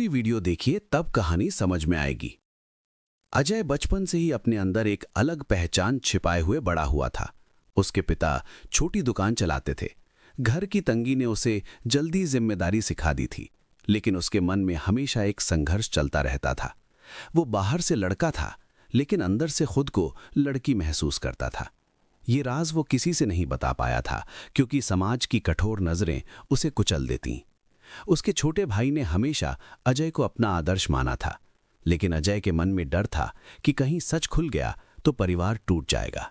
पूरी वीडियो देखिए, तब कहानी समझ में आएगी। अजय बचपन से ही अपने अंदर एक अलग पहचान छिपाए हुए बड़ा हुआ था। उसके पिता छोटी दुकान चलाते थे। घर की तंगी ने उसे जल्दी जिम्मेदारी सिखा दी थी, लेकिन उसके मन में हमेशा एक संघर्ष चलता रहता था। वो बाहर से लड़का था, लेकिन अंदर से खुद को लड़की महसूस करता था। ये राज वो किसी से नहीं बता पाया था, क्योंकि समाज की कठोर नजरें उसे कुचल देतीं। उसके छोटे भाई ने हमेशा अजय को अपना आदर्श माना था, लेकिन अजय के मन में डर था कि कहीं सच खुल गया तो परिवार टूट जाएगा।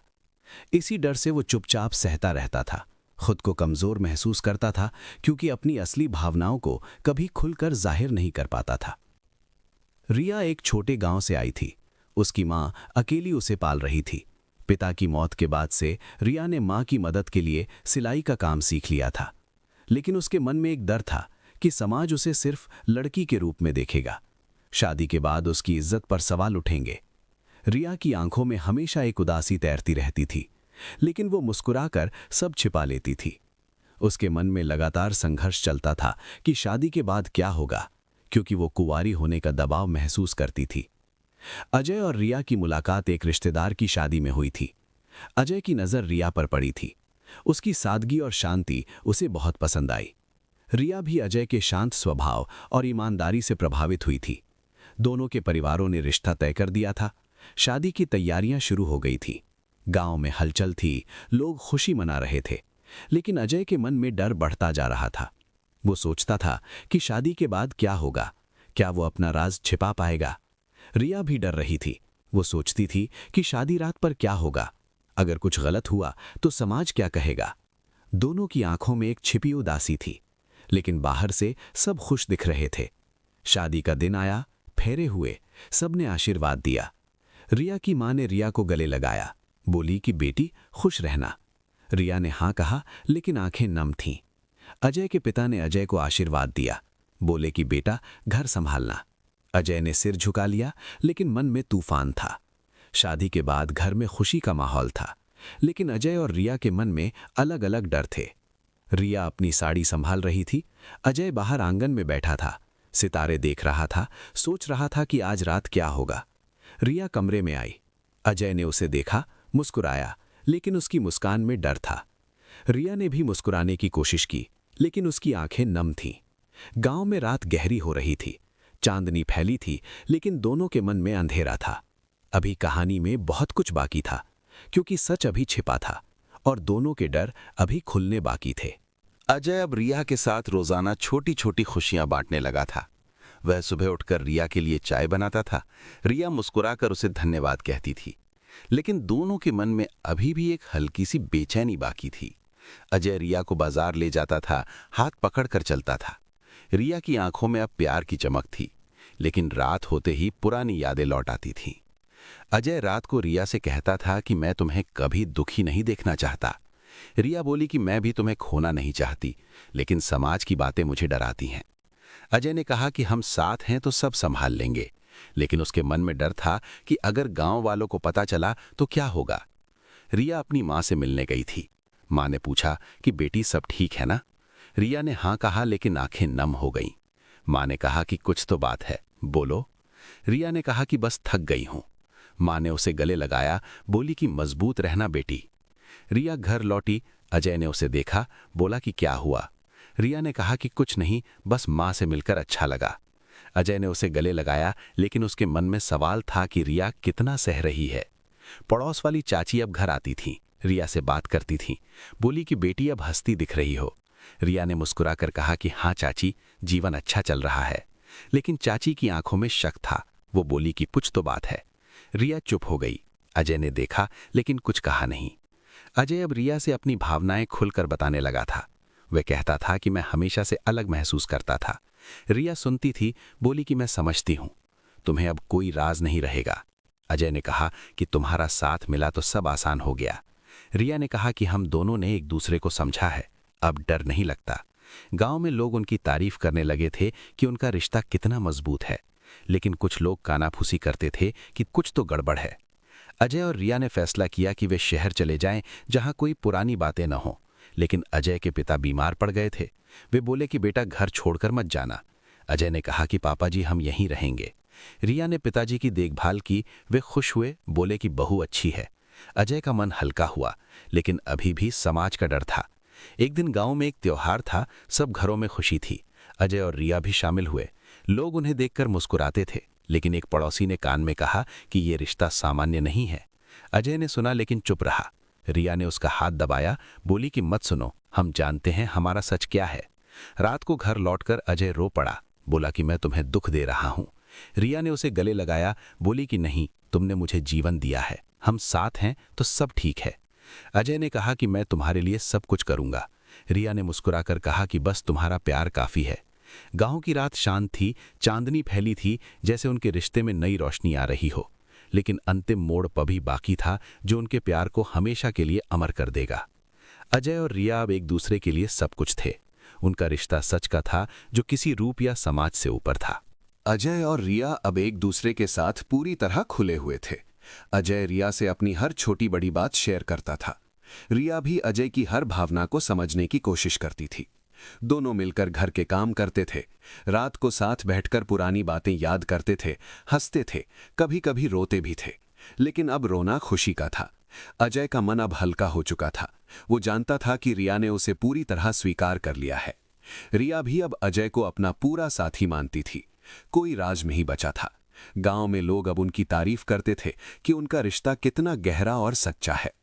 इसी डर से वो चुपचाप सहता रहता था, खुद को कमजोर महसूस करता था, क्योंकि अपनी असली भावनाओं को कभी खुलकर जाहिर नहीं कर पाता था। रिया एक छोटे गांव से आई थी। उसकी मां अकेली उसे पाल रही थी। पिता की मौत के बाद से रिया ने मां की मदद के लिए सिलाई का काम सीख लिया था, लेकिन उसके मन में एक डर था कि समाज उसे सिर्फ लड़की के रूप में देखेगा। शादी के बाद उसकी इज्जत पर सवाल उठेंगे। रिया की आंखों में हमेशा एक उदासी तैरती रहती थी, लेकिन वो मुस्कुराकर सब छिपा लेती थी। उसके मन में लगातार संघर्ष चलता था कि शादी के बाद क्या होगा, क्योंकि वो कुंवारी होने का दबाव महसूस करती थी। अजय और रिया की मुलाकात एक रिश्तेदार की शादी में हुई थी। अजय की नज़र रिया पर पड़ी थी। उसकी सादगी और शांति उसे बहुत पसंद आई। रिया भी अजय के शांत स्वभाव और ईमानदारी से प्रभावित हुई थी। दोनों के परिवारों ने रिश्ता तय कर दिया था। शादी की तैयारियां शुरू हो गई थी। गांव में हलचल थी, लोग खुशी मना रहे थे, लेकिन अजय के मन में डर बढ़ता जा रहा था। वो सोचता था कि शादी के बाद क्या होगा, क्या वो अपना राज छिपा पाएगा। रिया भी डर रही थी। वो सोचती थी कि शादी रात पर क्या होगा, अगर कुछ गलत हुआ तो समाज क्या कहेगा। दोनों की आंखों में एक छिपी उदासी थी, लेकिन बाहर से सब खुश दिख रहे थे। शादी का दिन आया, फेरे हुए, सबने आशीर्वाद दिया। रिया की मां ने रिया को गले लगाया, बोली कि बेटी खुश रहना। रिया ने हाँ कहा, लेकिन आंखें नम थीं। अजय के पिता ने अजय को आशीर्वाद दिया, बोले कि बेटा घर संभालना। अजय ने सिर झुका लिया, लेकिन मन में तूफान था। शादी के बाद घर में खुशी का माहौल था, लेकिन अजय और रिया के मन में अलग अलग डर थे। रिया अपनी साड़ी संभाल रही थी। अजय बाहर आंगन में बैठा था, सितारे देख रहा था, सोच रहा था कि आज रात क्या होगा। रिया कमरे में आई। अजय ने उसे देखा, मुस्कुराया, लेकिन उसकी मुस्कान में डर था। रिया ने भी मुस्कुराने की कोशिश की, लेकिन उसकी आंखें नम थीं। गांव में रात गहरी हो रही थी, चांदनी फैली थी, लेकिन दोनों के मन में अंधेरा था। अभी कहानी में बहुत कुछ बाकी था, क्योंकि सच अभी छिपा था और दोनों के डर अभी खुलने बाकी थे। अजय अब रिया के साथ रोजाना छोटी छोटी खुशियां बांटने लगा था। वह सुबह उठकर रिया के लिए चाय बनाता था। रिया मुस्कुराकर उसे धन्यवाद कहती थी, लेकिन दोनों के मन में अभी भी एक हल्की सी बेचैनी बाकी थी। अजय रिया को बाजार ले जाता था, हाथ पकड़कर चलता था। रिया की आंखों में अब प्यार की चमक थी, लेकिन रात होते ही पुरानी यादें लौट आती थीं। अजय रात को रिया से कहता था कि मैं तुम्हें कभी दुखी नहीं देखना चाहता। रिया बोली कि मैं भी तुम्हें खोना नहीं चाहती, लेकिन समाज की बातें मुझे डराती हैं। अजय ने कहा कि हम साथ हैं तो सब संभाल लेंगे, लेकिन उसके मन में डर था कि अगर गांव वालों को पता चला तो क्या होगा। रिया अपनी मां से मिलने गई थी। मां ने पूछा कि बेटी सब ठीक है ना। रिया ने हाँ कहा, लेकिन आंखें नम हो गईं। मां ने कहा कि कुछ तो बात है, बोलो। रिया ने कहा कि बस थक गई हूं। मां ने उसे गले लगाया, बोली कि मजबूत रहना बेटी। रिया घर लौटी। अजय ने उसे देखा, बोला कि क्या हुआ। रिया ने कहा कि कुछ नहीं, बस मां से मिलकर अच्छा लगा। अजय ने उसे गले लगाया, लेकिन उसके मन में सवाल था कि रिया कितना सह रही है। पड़ोस वाली चाची अब घर आती थीं, रिया से बात करती थीं। बोली कि बेटी अब हंसती दिख रही हो। रिया ने मुस्कुराकर कहा कि हाँ चाची, जीवन अच्छा चल रहा है। लेकिन चाची की आंखों में शक था। वो बोली कि कुछ तो बात है। रिया चुप हो गई। अजय ने देखा, लेकिन कुछ कहा नहीं। अजय अब रिया से अपनी भावनाएं खुलकर बताने लगा था। वह कहता था कि मैं हमेशा से अलग महसूस करता था। रिया सुनती थी, बोली कि मैं समझती हूं, तुम्हें अब कोई राज नहीं रहेगा। अजय ने कहा कि तुम्हारा साथ मिला तो सब आसान हो गया। रिया ने कहा कि हम दोनों ने एक दूसरे को समझा है, अब डर नहीं लगता। गांव में लोग उनकी तारीफ करने लगे थे कि उनका रिश्ता कितना मजबूत है, लेकिन कुछ लोग कानाफूसी करते थे कि कुछ तो गड़बड़ है। अजय और रिया ने फैसला किया कि वे शहर चले जाएं, जहां कोई पुरानी बातें न हों। लेकिन अजय के पिता बीमार पड़ गए थे। वे बोले कि बेटा घर छोड़कर मत जाना। अजय ने कहा कि पापा जी हम यहीं रहेंगे। रिया ने पिताजी की देखभाल की। वे खुश हुए, बोले कि बहू अच्छी है। अजय का मन हल्का हुआ, लेकिन अभी भी समाज का डर था। एक दिन गांव में एक त्योहार था, सब घरों में खुशी थी। अजय और रिया भी शामिल हुए। लोग उन्हें देखकर मुस्कुराते थे, लेकिन एक पड़ोसी ने कान में कहा कि ये रिश्ता सामान्य नहीं है। अजय ने सुना लेकिन चुप रहा। रिया ने उसका हाथ दबाया, बोली कि मत सुनो, हम जानते हैं हमारा सच क्या है। रात को घर लौटकर अजय रो पड़ा, बोला कि मैं तुम्हें दुख दे रहा हूं। रिया ने उसे गले लगाया, बोली कि नहीं, तुमने मुझे जीवन दिया है, हम साथ हैं तो सब ठीक है। अजय ने कहा कि मैं तुम्हारे लिए सब कुछ करूंगा। रिया ने मुस्कुराकर कहा कि बस तुम्हारा प्यार काफी है। गांव की रात शांत थी, चांदनी फैली थी, जैसे उनके रिश्ते में नई रोशनी आ रही हो। लेकिन अंतिम मोड़ पभी बाकी था, जो उनके प्यार को हमेशा के लिए अमर कर देगा। अजय और रिया अब एक दूसरे के लिए सब कुछ थे। उनका रिश्ता सच का था, जो किसी रूप या समाज से ऊपर था। अजय और रिया अब एक दूसरे के साथ पूरी तरह खुले हुए थे। अजय रिया से अपनी हर छोटी बड़ी बात शेयर करता था। रिया भी अजय की हर भावना को समझने की कोशिश करती थी। दोनों मिलकर घर के काम करते थे, रात को साथ बैठकर पुरानी बातें याद करते थे, हंसते थे, कभी कभी रोते भी थे। लेकिन अब रोना खुशी का था। अजय का मन अब हल्का हो चुका था। वो जानता था कि रिया ने उसे पूरी तरह स्वीकार कर लिया है। रिया भी अब अजय को अपना पूरा साथी मानती थी। कोई राज नहीं बचा था। गांव में लोग अब उनकी तारीफ करते थे कि उनका रिश्ता कितना गहरा और सच्चा है।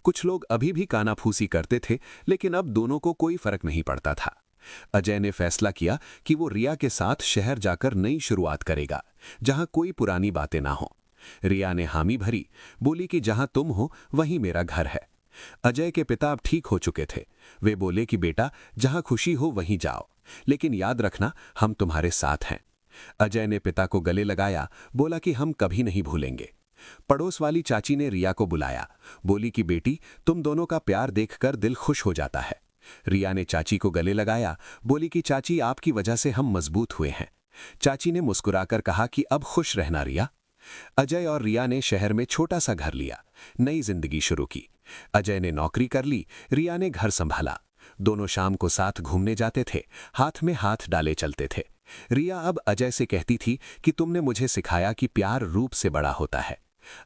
कुछ लोग अभी भी कानाफूसी करते थे, लेकिन अब दोनों को कोई फर्क नहीं पड़ता था। अजय ने फैसला किया कि वो रिया के साथ शहर जाकर नई शुरुआत करेगा, जहां कोई पुरानी बातें ना हो। रिया ने हामी भरी, बोली कि जहां तुम हो वहीं मेरा घर है। अजय के पिता अब ठीक हो चुके थे। वे बोले कि बेटा, जहां खुशी हो वहीं जाओ, लेकिन याद रखना हम तुम्हारे साथ हैं। अजय ने पिता को गले लगाया, बोला कि हम कभी नहीं भूलेंगे। पड़ोस वाली चाची ने रिया को बुलाया, बोली कि बेटी, तुम दोनों का प्यार देखकर दिल खुश हो जाता है। रिया ने चाची को गले लगाया, बोली कि चाची, आपकी वजह से हम मजबूत हुए हैं। चाची ने मुस्कुराकर कहा कि अब खुश रहना रिया। अजय और रिया ने शहर में छोटा सा घर लिया, नई जिंदगी शुरू की। अजय ने नौकरी कर ली, रिया ने घर संभाला। दोनों शाम को साथ घूमने जाते थे, हाथ में हाथ डाले चलते थे। रिया अब अजय से कहती थी कि तुमने मुझे सिखाया कि प्यार रूप से बड़ा होता है।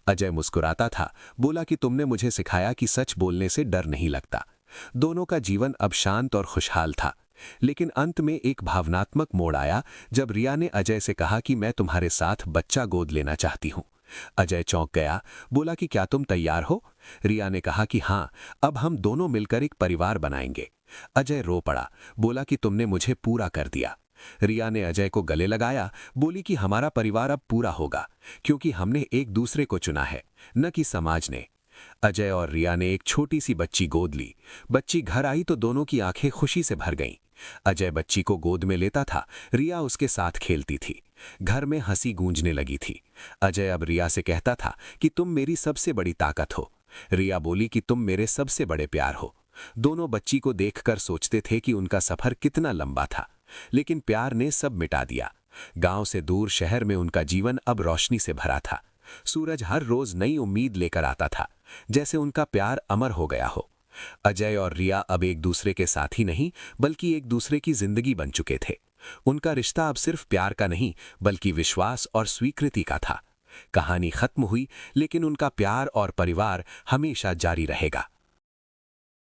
अजय मुस्कुराता था, बोला कि तुमने मुझे सिखाया कि सच बोलने से डर नहीं लगता। दोनों का जीवन अब शांत और खुशहाल था। लेकिन अंत में एक भावनात्मक मोड़ आया, जब रिया ने अजय से कहा कि मैं तुम्हारे साथ बच्चा गोद लेना चाहती हूँ। अजय चौंक गया, बोला कि क्या तुम तैयार हो? रिया ने कहा कि हाँ, अब हम दोनों मिलकर एक परिवार बनाएंगे। अजय रो पड़ा, बोला कि तुमने मुझे पूरा कर दिया। रिया ने अजय को गले लगाया, बोली कि हमारा परिवार अब पूरा होगा, क्योंकि हमने एक दूसरे को चुना है, न कि समाज ने। अजय और रिया ने एक छोटी सी बच्ची गोद ली। बच्ची घर आई तो दोनों की आंखें खुशी से भर गईं। अजय बच्ची को गोद में लेता था, रिया उसके साथ खेलती थी। घर में हंसी गूंजने लगी थी। अजय अब रिया से कहता था कि तुम मेरी सबसे बड़ी ताकत हो। रिया बोली कि तुम मेरे सबसे बड़े प्यार हो। दोनों बच्ची को देखकर सोचते थे कि उनका सफर कितना लंबा था, लेकिन प्यार ने सब मिटा दिया। गांव से दूर शहर में उनका जीवन अब रोशनी से भरा था। सूरज हर रोज नई उम्मीद लेकर आता था, जैसे उनका प्यार अमर हो गया हो। अजय और रिया अब एक दूसरे के साथी नहीं, बल्कि एक दूसरे की जिंदगी बन चुके थे। उनका रिश्ता अब सिर्फ प्यार का नहीं, बल्कि विश्वास और स्वीकृति का था। कहानी खत्म हुई, लेकिन उनका प्यार और परिवार हमेशा जारी रहेगा।